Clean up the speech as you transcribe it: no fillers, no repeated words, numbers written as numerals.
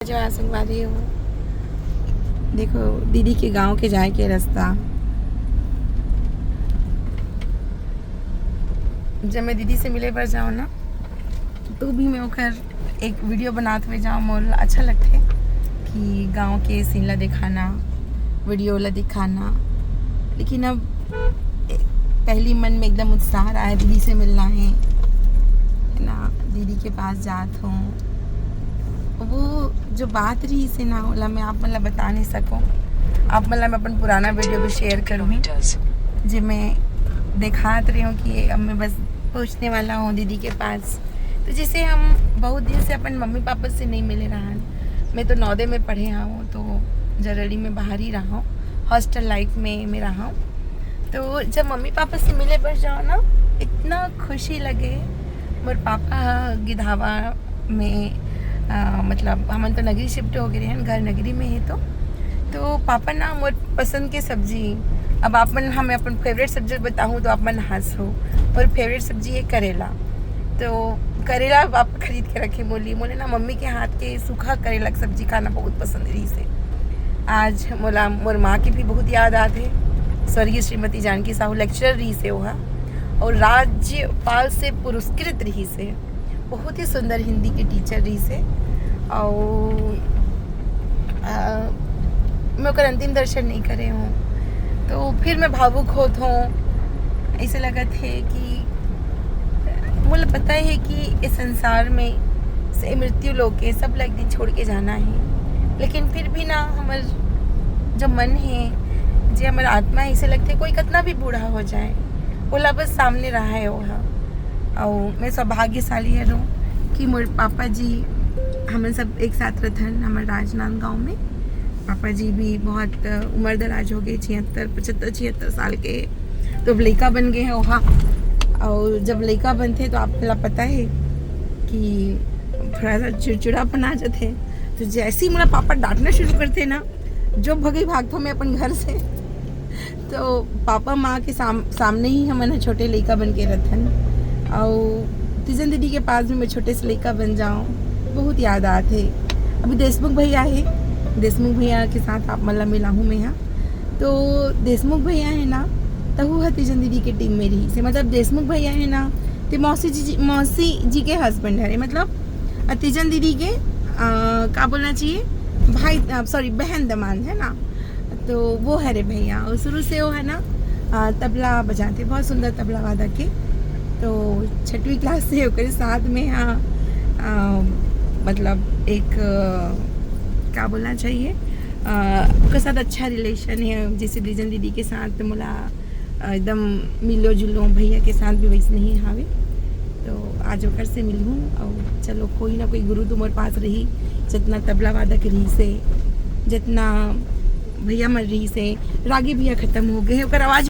जो आसन वाली हो, देखो दीदी के गांव के जाए के रास्ता। जब मैं दीदी से मिले पर जाऊँ ना तो भी मैं ओकर एक वीडियो बनाते हुए जाऊँ, मोर अच्छा लगते कि गांव के सीन ला दिखाना, वीडियो ला दिखाना। लेकिन अब पहली मन में एकदम उत्साह रहा है, दीदी से मिलना है ना, दीदी के पास जात हूँ। वो जो बात रही से ना होला मैं आप मतलब बता नहीं सकूँ। आप मतलब मैं अपन पुराना वीडियो भी शेयर करूँ जो मैं दिखात रही हूँ कि अब मैं बस पहुँचने वाला हूँ दीदी के पास। तो जैसे हम बहुत दिन से अपन मम्मी पापा से नहीं मिले रहा। मैं तो नौदे में पढ़े हूँ, तो जरड़ी में बाहर ही रहा हूँ, हॉस्टल लाइफ में मैं रहा हूँ। तो जब मम्मी पापा से मिले बस जाओ ना, इतना खुशी लगे। मोर पापा गिधावा में मतलब हम तो नगरी शिफ्ट हो गए हैं, घर नगरी में है। तो पापा ना मोर पसंद के सब्जी, अब आप मन हमें अपन फेवरेट सब्जी बताऊँ तो आप मन हंस हो। और फेवरेट सब्जी है करेला। तो करेला पापा खरीद के रखे, बोले ना मम्मी के हाथ के सूखा करेला की सब्जी खाना बहुत पसंद रही से। आज मोला मोर माँ की भी बहुत याद आते। स्वर्गीय श्रीमती जानकी साहू लेक्चरर रही से वहाँ, और राज्यपाल से पुरस्कृत रही से, बहुत ही सुंदर हिंदी की टीचर रही से। और मैं ओकर अंतिम दर्शन नहीं करे हूँ तो फिर मैं भावुक होत हूँ। ऐसे लगा थे कि मुझे पता है कि इस संसार में से मृत्यु लोग के सब एक दिन छोड़ के जाना है। लेकिन फिर भी ना हमार जो मन है, जो हमारा आत्मा है, ऐसे लगते कोई कितना भी बूढ़ा हो जाए बोला बस सामने रहा है वह। और मैं सौभाग्यशाली है कि मोर पापा जी हम सब एक साथ रहन हमारे राजनांदगांव में। पापा जी भी बहुत उम्र दराज हो गए, 75 साल के, तो लड़का बन गए हैं वहाँ। और जब लड़का बनते तो आपको पता है कि थोड़ा सा चिड़चिड़ापन आ जाते। तो जैसे ही मेरा पापा डांटना शुरू करते ना, जो भगे भागतो मैं अपन घर से। तो पापा माँ के सामने ही हम छोटे लड़का बन के रहन। और तीजन दीदी के पास भी मैं छोटे से लड़का बन जाऊँ, बहुत याद आते। अभी देशमुख भैया है, देशमुख भैया के साथ आप मतलब मिला हूँ मैं यहाँ। तो देशमुख भैया है ना, तो वो तीजन दीदी के टीम में रही से। मतलब देशमुख भैया है ना, तो मौसी जी के हस्बैंड है, मतलब तीजन दीदी के क्या बोलना चाहिए, भाई सॉरी बहन दमान है ना। तो वो है रे भैया, और शुरू से वो है ना तबला बजाते, बहुत सुंदर तबला वादक के। तो 6वीं क्लास से होकर साथ में यहाँ मतलब एक क्या बोलना चाहिए, उसके साथ अच्छा रिलेशन है। जैसे दीजन दीदी के साथ मुला एकदम मिलो जुलो, भैया के साथ भी वैसे नहीं हावे। तो आज ओकर से मिलूँ और चलो कोई ना कोई गुरु तुम्हारे पास रही, जितना तबला वादक रही से, जितना भैया मर रही से। रागी भैया ख़त्म हो गए, ओकर आवाज़